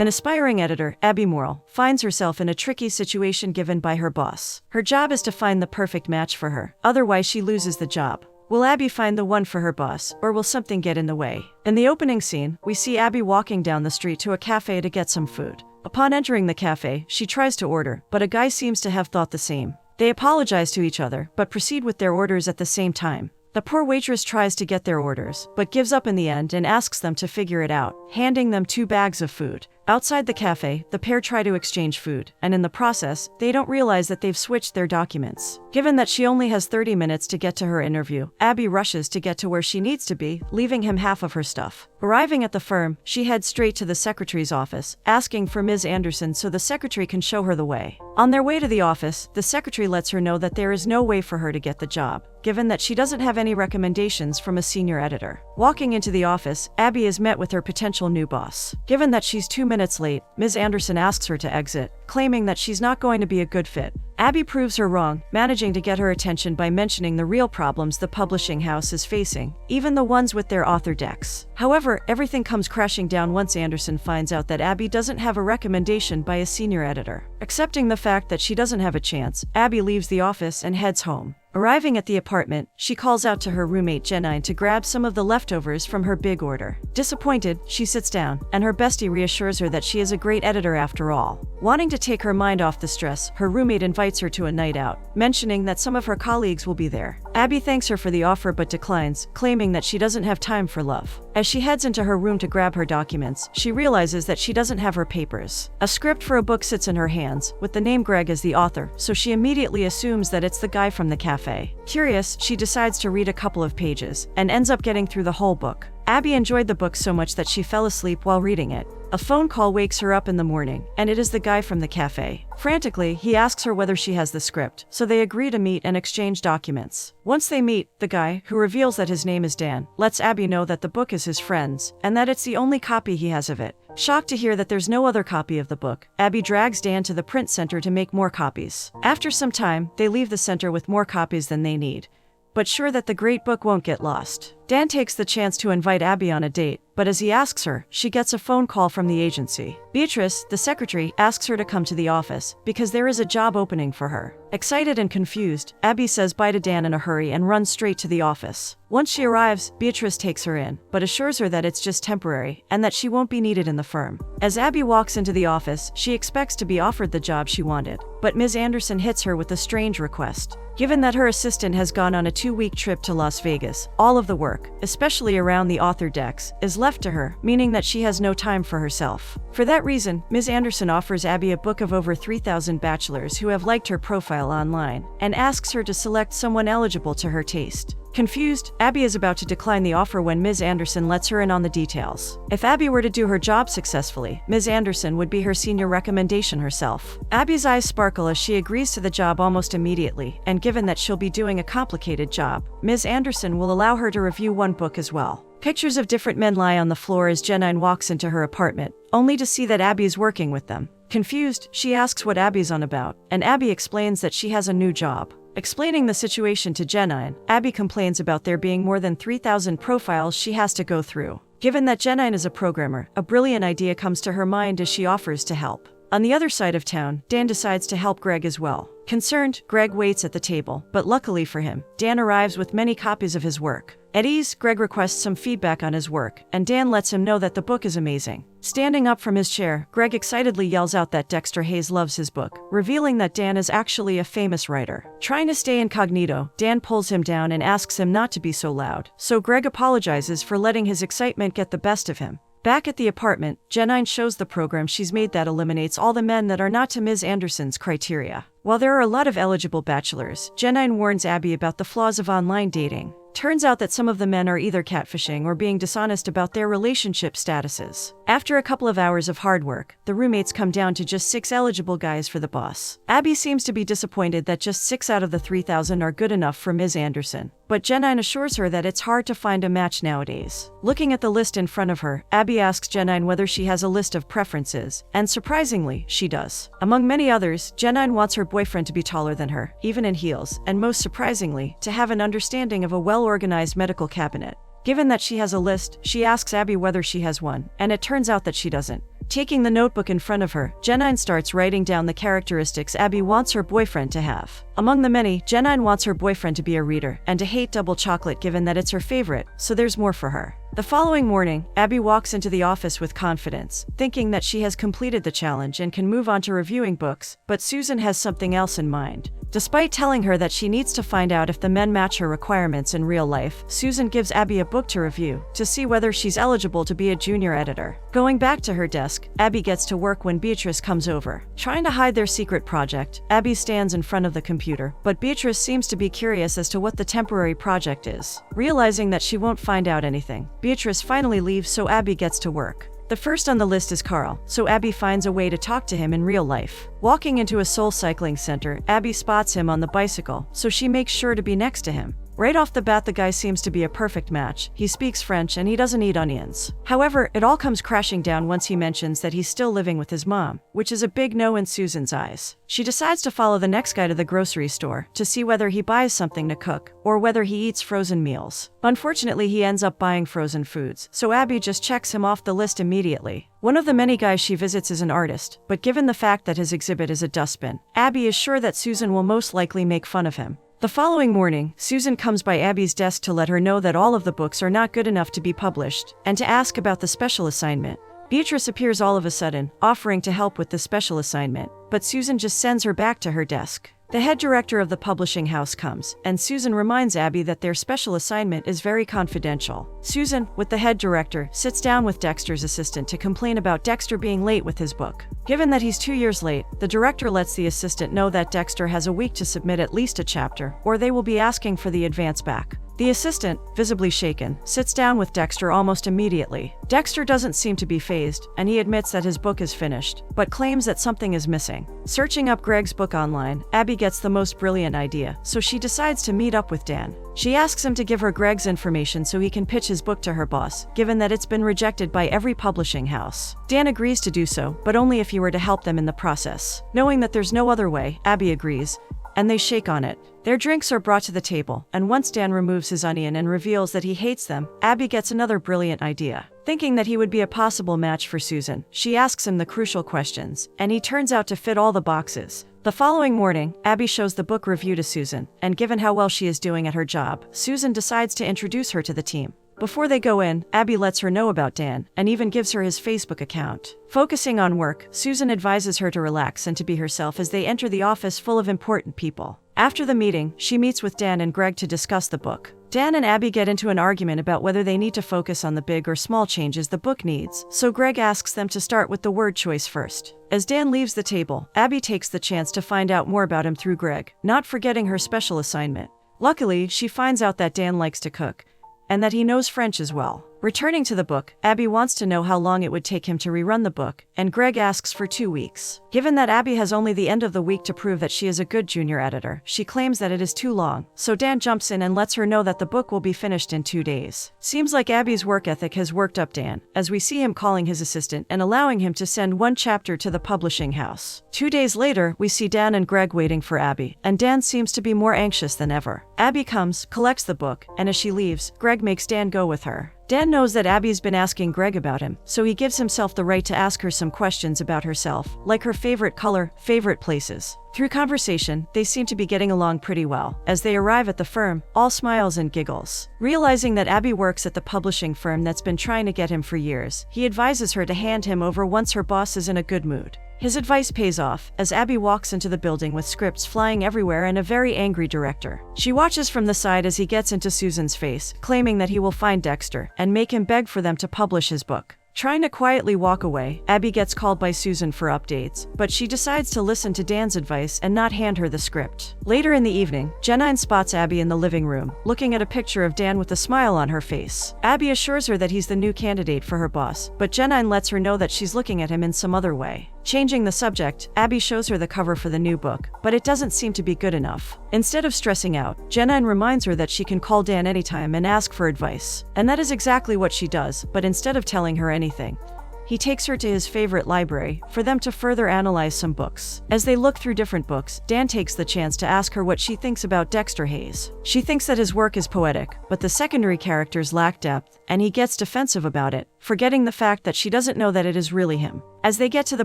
An aspiring editor, Abby Morrill, finds herself in a tricky situation given by her boss. Her job is to find the perfect match for her, otherwise she loses the job. Will Abby find the one for her boss, or will something get in the way? In the opening scene, we see Abby walking down the street to a cafe to get some food. Upon entering the cafe, she tries to order, but a guy seems to have thought the same. They apologize to each other, but proceed with their orders at the same time. The poor waitress tries to get their orders, but gives up in the end and asks them to figure it out, handing them 2 bags of food. Outside the cafe, the pair try to exchange food, and in the process, they don't realize that they've switched their documents. Given that she only has 30 minutes to get to her interview, Abby rushes to get to where she needs to be, leaving him half of her stuff. Arriving at the firm, she heads straight to the secretary's office, asking for Ms. Anderson so the secretary can show her the way. On their way to the office, the secretary lets her know that there is no way for her to get the job, given that she doesn't have any recommendations from a senior editor. Walking into the office, Abby is met with her potential new boss. Given that she's 2 minutes late, Ms. Anderson asks her to exit, claiming that she's not going to be a good fit. Abby proves her wrong, managing to get her attention by mentioning the real problems the publishing house is facing, even the ones with their author decks. However, everything comes crashing down once Anderson finds out that Abby doesn't have a recommendation by a senior editor. Accepting the fact that she doesn't have a chance, Abby leaves the office and heads home. Arriving at the apartment, she calls out to her roommate Jenine to grab some of the leftovers from her big order. Disappointed, she sits down, and her bestie reassures her that she is a great editor after all. Wanting to take her mind off the stress, her roommate invites her to a night out, mentioning that some of her colleagues will be there. Abby thanks her for the offer but declines, claiming that she doesn't have time for love. As she heads into her room to grab her documents, she realizes that she doesn't have her papers. A script for a book sits in her hands, with the name Greg as the author, so she immediately assumes that it's the guy from the cafe. Curious, she decides to read a couple of pages, and ends up getting through the whole book. Abby enjoyed the book so much that she fell asleep while reading it. A phone call wakes her up in the morning, and it is the guy from the cafe. Frantically, he asks her whether she has the script, so they agree to meet and exchange documents. Once they meet, the guy, who reveals that his name is Dan, lets Abby know that the book is his friend's, and that it's the only copy he has of it. Shocked to hear that there's no other copy of the book, Abby drags Dan to the print center to make more copies. After some time, they leave the center with more copies than they need, but sure that the great book won't get lost. Dan takes the chance to invite Abby on a date, but as he asks her, she gets a phone call from the agency. Beatrice, the secretary, asks her to come to the office, because there is a job opening for her. Excited and confused, Abby says bye to Dan in a hurry and runs straight to the office. Once she arrives, Beatrice takes her in, but assures her that it's just temporary, and that she won't be needed in the firm. As Abby walks into the office, she expects to be offered the job she wanted, but Ms. Anderson hits her with a strange request. Given that her assistant has gone on a 2-week trip to Las Vegas, all of the work, especially around the author decks, is left to her, meaning that she has no time for herself. For that reason, Ms. Anderson offers Abby a book of over 3,000 bachelors who have liked her profile online, and asks her to select someone eligible to her taste. Confused, Abby is about to decline the offer when Ms. Anderson lets her in on the details. If Abby were to do her job successfully, Ms. Anderson would be her senior recommendation herself. Abby's eyes sparkle as she agrees to the job almost immediately, and given that she'll be doing a complicated job, Ms. Anderson will allow her to review one book as well. Pictures of different men lie on the floor as Jenine walks into her apartment, only to see that Abby's working with them. Confused, she asks what Abby's on about, and Abby explains that she has a new job. Explaining the situation to Jenine, Abby complains about there being more than 3,000 profiles she has to go through. Given that Jenine is a programmer, a brilliant idea comes to her mind as she offers to help. On the other side of town, Dan decides to help Greg as well. Concerned, Greg waits at the table, but luckily for him, Dan arrives with many copies of his work. At ease, Greg requests some feedback on his work, and Dan lets him know that the book is amazing. Standing up from his chair, Greg excitedly yells out that Dexter Hayes loves his book, revealing that Dan is actually a famous writer. Trying to stay incognito, Dan pulls him down and asks him not to be so loud, so Greg apologizes for letting his excitement get the best of him. Back at the apartment, Jenine shows the program she's made that eliminates all the men that are not to Ms. Anderson's criteria. While there are a lot of eligible bachelors, Jenine warns Abby about the flaws of online dating. Turns out that some of the men are either catfishing or being dishonest about their relationship statuses. After a couple of hours of hard work, the roommates come down to just 6 eligible guys for the boss. Abby seems to be disappointed that just 6 out of the 3,000 are good enough for Ms. Anderson, but Jenine assures her that it's hard to find a match nowadays. Looking at the list in front of her, Abby asks Jenine whether she has a list of preferences, and surprisingly, she does. Among many others, Jenine wants her boyfriend to be taller than her, even in heels, and most surprisingly, to have an understanding of a well-organized medical cabinet. Given that she has a list, she asks Abby whether she has one, and it turns out that she doesn't. Taking the notebook in front of her, Janine starts writing down the characteristics Abby wants her boyfriend to have. Among the many, Janine wants her boyfriend to be a reader and to hate double chocolate given that it's her favorite, so there's more for her. The following morning, Abby walks into the office with confidence, thinking that she has completed the challenge and can move on to reviewing books, but Susan has something else in mind. Despite telling her that she needs to find out if the men match her requirements in real life, Susan gives Abby a book to review to see whether she's eligible to be a junior editor. Going back to her desk, Abby gets to work when Beatrice comes over. Trying to hide their secret project, Abby stands in front of the computer, but Beatrice seems to be curious as to what the temporary project is. Realizing that she won't find out anything, Beatrice finally leaves, so Abby gets to work. The first on the list is Carl, so Abby finds a way to talk to him in real life. Walking into a Soul Cycling center, Abby spots him on the bicycle, so she makes sure to be next to him. Right off the bat, the guy seems to be a perfect match. He speaks French and he doesn't eat onions. However, it all comes crashing down once he mentions that he's still living with his mom, which is a big no in Susan's eyes. She decides to follow the next guy to the grocery store to see whether he buys something to cook or whether he eats frozen meals. Unfortunately, he ends up buying frozen foods, so Abby just checks him off the list immediately. One of the many guys she visits is an artist, but given the fact that his exhibit is a dustbin, Abby is sure that Susan will most likely make fun of him. The following morning, Susan comes by Abby's desk to let her know that all of the books are not good enough to be published, and to ask about the special assignment. Beatrice appears all of a sudden, offering to help with the special assignment, but Susan just sends her back to her desk. The head director of the publishing house comes, and Susan reminds Abby that their special assignment is very confidential. Susan, with the head director, sits down with Dexter's assistant to complain about Dexter being late with his book. Given that he's 2 years late, the director lets the assistant know that Dexter has a week to submit at least a chapter, or they will be asking for the advance back. The assistant, visibly shaken, sits down with Dexter almost immediately. Dexter doesn't seem to be fazed, and he admits that his book is finished, but claims that something is missing. Searching up Greg's book online, Abby gets the most brilliant idea, so she decides to meet up with Dan. She asks him to give her Greg's information so he can pitch his book to her boss, given that it's been rejected by every publishing house. Dan agrees to do so, but only if he were to help them in the process. Knowing that there's no other way, Abby agrees, and they shake on it. Their drinks are brought to the table, and once Dan removes his onion and reveals that he hates them, Abby gets another brilliant idea. Thinking that he would be a possible match for Susan, she asks him the crucial questions, and he turns out to fit all the boxes. The following morning, Abby shows the book review to Susan, and given how well she is doing at her job, Susan decides to introduce her to the team. Before they go in, Abby lets her know about Dan, and even gives her his Facebook account. Focusing on work, Susan advises her to relax and to be herself as they enter the office full of important people. After the meeting, she meets with Dan and Greg to discuss the book. Dan and Abby get into an argument about whether they need to focus on the big or small changes the book needs, so Greg asks them to start with the word choice first. As Dan leaves the table, Abby takes the chance to find out more about him through Greg, not forgetting her special assignment. Luckily, she finds out that Dan likes to cook, and that he knows French as well. Returning to the book, Abby wants to know how long it would take him to rerun the book, and Greg asks for 2 weeks. Given that Abby has only the end of the week to prove that she is a good junior editor, she claims that it is too long, so Dan jumps in and lets her know that the book will be finished in 2 days. Seems like Abby's work ethic has worked up Dan, as we see him calling his assistant and allowing him to send 1 chapter to the publishing house. 2 days later, we see Dan and Greg waiting for Abby, and Dan seems to be more anxious than ever. Abby comes, collects the book, and as she leaves, Greg makes Dan go with her. Dan knows that Abby's been asking Greg about him, so he gives himself the right to ask her some questions about herself, like her favorite color, favorite places. Through conversation, they seem to be getting along pretty well. As they arrive at the firm, all smiles and giggles. Realizing that Abby works at the publishing firm that's been trying to get him for years, he advises her to hand him over once her boss is in a good mood. His advice pays off, as Abby walks into the building with scripts flying everywhere and a very angry director. She watches from the side as he gets into Susan's face, claiming that he will find Dexter and make him beg for them to publish his book. Trying to quietly walk away, Abby gets called by Susan for updates, but she decides to listen to Dan's advice and not hand her the script. Later in the evening, Janine spots Abby in the living room, looking at a picture of Dan with a smile on her face. Abby assures her that he's the new candidate for her boss, but Janine lets her know that she's looking at him in some other way. Changing the subject, Abby shows her the cover for the new book, but it doesn't seem to be good enough. Instead of stressing out, Janine reminds her that she can call Dan anytime and ask for advice. And that is exactly what she does, but instead of telling her anything, he takes her to his favorite library for them to further analyze some books. As they look through different books, Dan takes the chance to ask her what she thinks about Dexter Hayes. She thinks that his work is poetic, but the secondary characters lack depth, and he gets defensive about it, forgetting the fact that she doesn't know that it is really him. As they get to the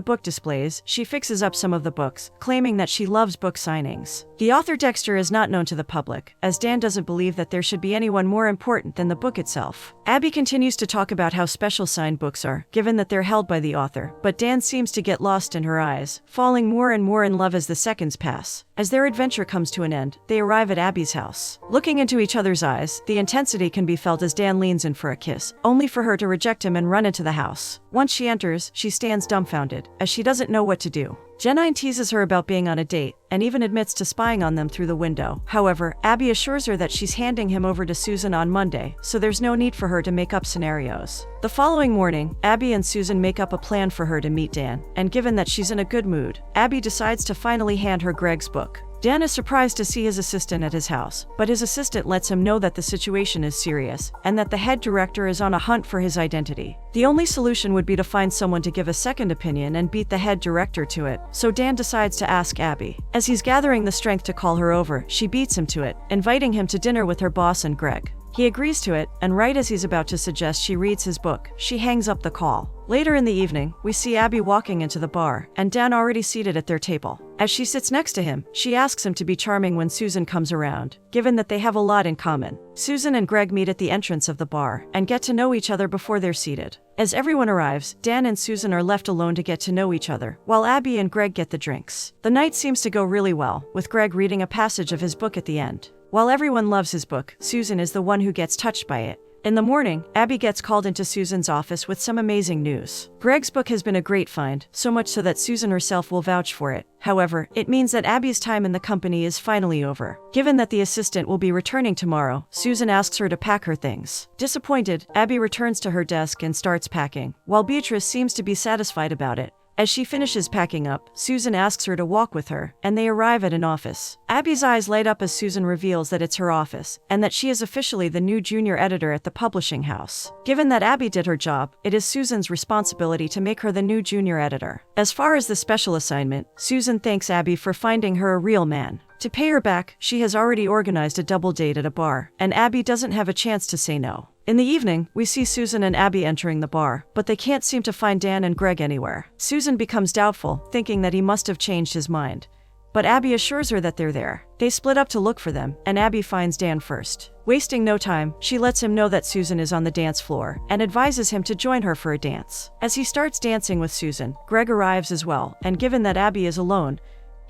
book displays, she fixes up some of the books, claiming that she loves book signings. The author Dexter is not known to the public, as Dan doesn't believe that there should be anyone more important than the book itself. Abby continues to talk about how special signed books are, given that they're held by the author, but Dan seems to get lost in her eyes, falling more and more in love as the seconds pass. As their adventure comes to an end, they arrive at Abby's house. Looking into each other's eyes, the intensity can be felt as Dan leans in for a kiss, only for her to reject him and run into the house. Once she enters, she stands dumbfounded, as she doesn't know what to do. Janine teases her about being on a date, and even admits to spying on them through the window. However, Abby assures her that she's handing him over to Susan on Monday, so there's no need for her to make up scenarios. The following morning, Abby and Susan make up a plan for her to meet Dan, and given that she's in a good mood, Abby decides to finally hand her Greg's book. Dan is surprised to see his assistant at his house, but his assistant lets him know that the situation is serious, and that the head director is on a hunt for his identity. The only solution would be to find someone to give a second opinion and beat the head director to it, so Dan decides to ask Abby. As he's gathering the strength to call her over, she beats him to it, inviting him to dinner with her boss and Greg. He agrees to it, and right as he's about to suggest she reads his book, she hangs up the call. Later in the evening, we see Abby walking into the bar, and Dan already seated at their table. As she sits next to him, she asks him to be charming when Susan comes around, given that they have a lot in common. Susan and Greg meet at the entrance of the bar, and get to know each other before they're seated. As everyone arrives, Dan and Susan are left alone to get to know each other, while Abby and Greg get the drinks. The night seems to go really well, with Greg reading a passage of his book at the end. While everyone loves his book, Susan is the one who gets touched by it. In the morning, Abby gets called into Susan's office with some amazing news. Greg's book has been a great find, so much so that Susan herself will vouch for it. However, it means that Abby's time in the company is finally over. Given that the assistant will be returning tomorrow, Susan asks her to pack her things. Disappointed, Abby returns to her desk and starts packing, while Beatrice seems to be satisfied about it. As she finishes packing up, Susan asks her to walk with her, and they arrive at an office. Abby's eyes light up as Susan reveals that it's her office, and that she is officially the new junior editor at the publishing house. Given that Abby did her job, it is Susan's responsibility to make her the new junior editor. As far as the special assignment, Susan thanks Abby for finding her a real man. To pay her back, she has already organized a double date at a bar, and Abby doesn't have a chance to say no. In the evening, we see Susan and Abby entering the bar, but they can't seem to find Dan and Greg anywhere. Susan becomes doubtful, thinking that he must have changed his mind. But Abby assures her that they're there. They split up to look for them, and Abby finds Dan first. Wasting no time, she lets him know that Susan is on the dance floor, and advises him to join her for a dance. As he starts dancing with Susan, Greg arrives as well, and given that Abby is alone,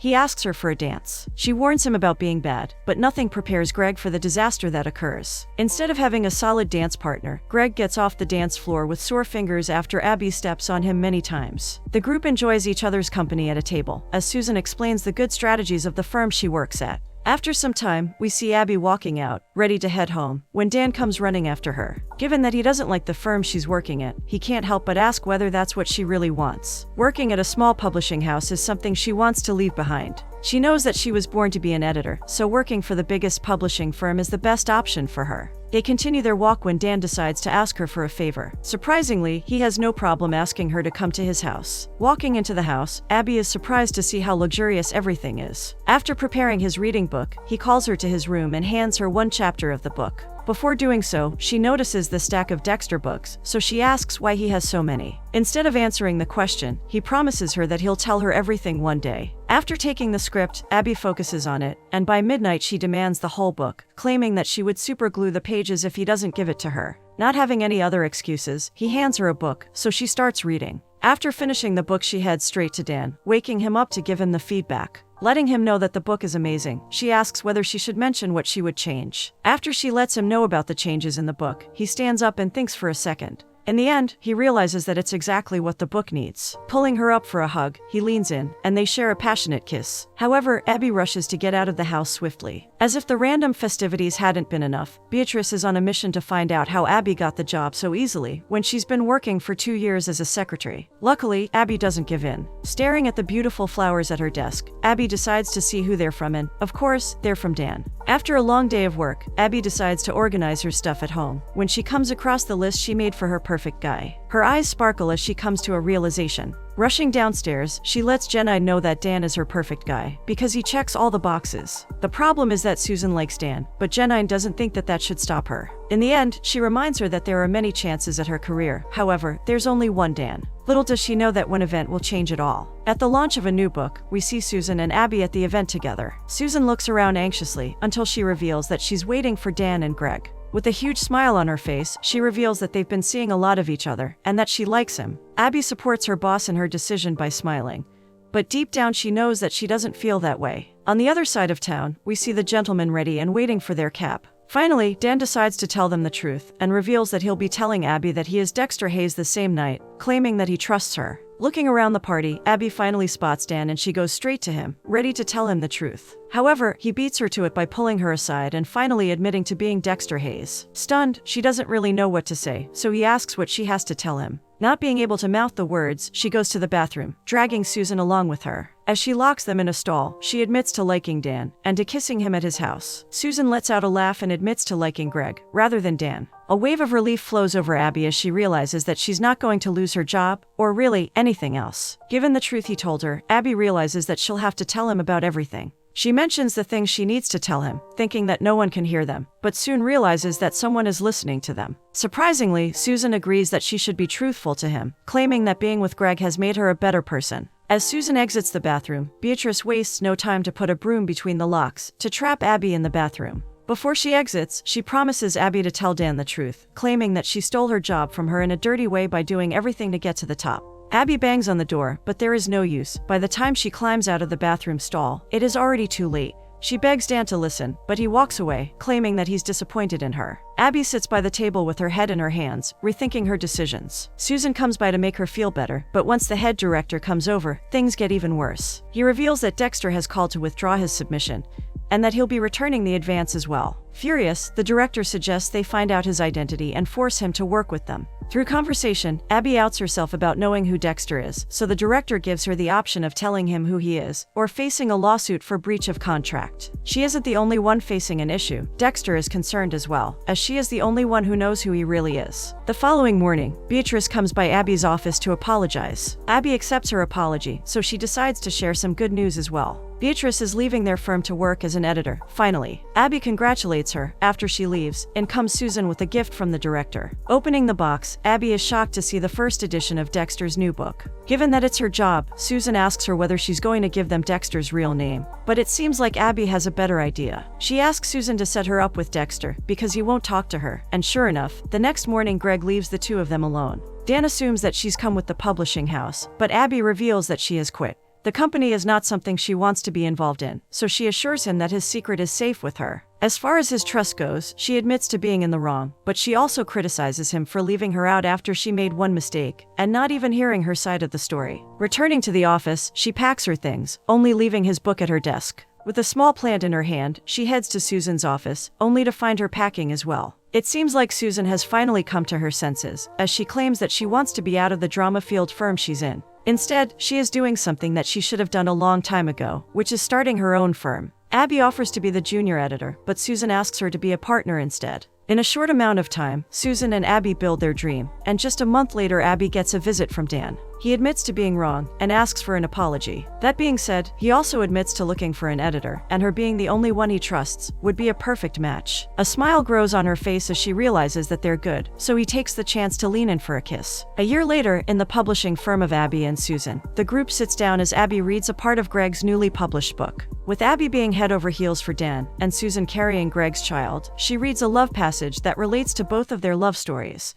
he asks her for a dance. She warns him about being bad, but nothing prepares Greg for the disaster that occurs. Instead of having a solid dance partner, Greg gets off the dance floor with sore fingers after Abby steps on him many times. The group enjoys each other's company at a table, as Susan explains the good strategies of the firm she works at. After some time, we see Abby walking out, ready to head home, when Dan comes running after her. Given that he doesn't like the firm she's working at, he can't help but ask whether that's what she really wants. Working at a small publishing house is something she wants to leave behind. She knows that she was born to be an editor, so working for the biggest publishing firm is the best option for her. They continue their walk when Dan decides to ask her for a favor. Surprisingly, he has no problem asking her to come to his house. Walking into the house, Abby is surprised to see how luxurious everything is. After preparing his reading book, he calls her to his room and hands her one chapter of the book. Before doing so, she notices the stack of Dexter books, so she asks why he has so many. Instead of answering the question, he promises her that he'll tell her everything one day. After taking the script, Abby focuses on it, and by midnight she demands the whole book, claiming that she would superglue the pages if he doesn't give it to her. Not having any other excuses, he hands her a book, so she starts reading. After finishing the book, she heads straight to Dan, waking him up to give him the feedback. Letting him know that the book is amazing, she asks whether she should mention what she would change. After she lets him know about the changes in the book, he stands up and thinks for a second. In the end, he realizes that it's exactly what the book needs. Pulling her up for a hug, he leans in, and they share a passionate kiss. However, Abby rushes to get out of the house swiftly. As if the random festivities hadn't been enough, Beatrice is on a mission to find out how Abby got the job so easily when she's been working for 2 years as a secretary. Luckily, Abby doesn't give in. Staring at the beautiful flowers at her desk, Abby decides to see who they're from, and, of course, they're from Dan. After a long day of work, Abby decides to organize her stuff at home when she comes across the list she made for her perfect guy. Her eyes sparkle as she comes to a realization. Rushing downstairs, she lets Jenna know that Dan is her perfect guy, because he checks all the boxes. The problem is that Susan likes Dan, but Jenna doesn't think that should stop her. In the end, she reminds her that there are many chances at her career. However, there's only one Dan. Little does she know that one event will change it all. At the launch of a new book, we see Susan and Abby at the event together. Susan looks around anxiously until she reveals that she's waiting for Dan and Greg. With a huge smile on her face, she reveals that they've been seeing a lot of each other and that she likes him. Abby supports her boss in her decision by smiling. But deep down she knows that she doesn't feel that way. On the other side of town, we see the gentlemen ready and waiting for their cab. Finally, Dan decides to tell them the truth and reveals that he'll be telling Abby that he is Dexter Hayes the same night, claiming that he trusts her. Looking around the party, Abby finally spots Dan and she goes straight to him, ready to tell him the truth. However, he beats her to it by pulling her aside and finally admitting to being Dexter Hayes. Stunned, she doesn't really know what to say, so he asks what she has to tell him. Not being able to mouth the words, she goes to the bathroom, dragging Susan along with her. As she locks them in a stall, she admits to liking Dan and to kissing him at his house. Susan lets out a laugh and admits to liking Greg, rather than Dan. A wave of relief flows over Abby as she realizes that she's not going to lose her job, or really, anything else. Given the truth he told her, Abby realizes that she'll have to tell him about everything. She mentions the things she needs to tell him, thinking that no one can hear them, but soon realizes that someone is listening to them. Surprisingly, Susan agrees that she should be truthful to him, claiming that being with Greg has made her a better person. As Susan exits the bathroom, Beatrice wastes no time to put a broom between the locks to trap Abby in the bathroom. Before she exits, she promises Abby to tell Dan the truth, claiming that she stole her job from her in a dirty way by doing everything to get to the top. Abby bangs on the door, but there is no use. By the time she climbs out of the bathroom stall, it is already too late. She begs Dan to listen, but he walks away, claiming that he's disappointed in her. Abby sits by the table with her head in her hands, rethinking her decisions. Susan comes by to make her feel better, but once the head director comes over, things get even worse. He reveals that Dexter has called to withdraw his submission, and that he'll be returning the advance as well. Furious, the director suggests they find out his identity and force him to work with them. Through conversation, Abby outs herself about knowing who Dexter is, so the director gives her the option of telling him who he is, or facing a lawsuit for breach of contract. She isn't the only one facing an issue. Dexter is concerned as well, as she is the only one who knows who he really is. The following morning, Beatrice comes by Abby's office to apologize. Abby accepts her apology, so she decides to share some good news as well. Beatrice is leaving their firm to work as an editor. Finally, Abby congratulates her. After she leaves, in comes Susan with a gift from the director. Opening the box, Abby is shocked to see the first edition of Dexter's new book. Given that it's her job, Susan asks her whether she's going to give them Dexter's real name. But it seems like Abby has a better idea. She asks Susan to set her up with Dexter, because he won't talk to her, and sure enough, the next morning Greg leaves the two of them alone. Dan assumes that she's come with the publishing house, but Abby reveals that she has quit. The company is not something she wants to be involved in, so she assures him that his secret is safe with her. As far as his trust goes, she admits to being in the wrong, but she also criticizes him for leaving her out after she made one mistake, and not even hearing her side of the story. Returning to the office, she packs her things, only leaving his book at her desk. With a small plant in her hand, she heads to Susan's office, only to find her packing as well. It seems like Susan has finally come to her senses, as she claims that she wants to be out of the drama-filled firm she's in. Instead, she is doing something that she should have done a long time ago, which is starting her own firm. Abby offers to be the junior editor, but Susan asks her to be a partner instead. In a short amount of time, Susan and Abby build their dream, and just a month later Abby gets a visit from Dan. He admits to being wrong and asks for an apology. That being said, he also admits to looking for an editor, and her being the only one he trusts would be a perfect match. A smile grows on her face as she realizes that they're good, so he takes the chance to lean in for a kiss. A year later, in the publishing firm of Abby and Susan, the group sits down as Abby reads a part of Greg's newly published book. With Abby being head over heels for Dan, and Susan carrying Greg's child, she reads a love passage that relates to both of their love stories.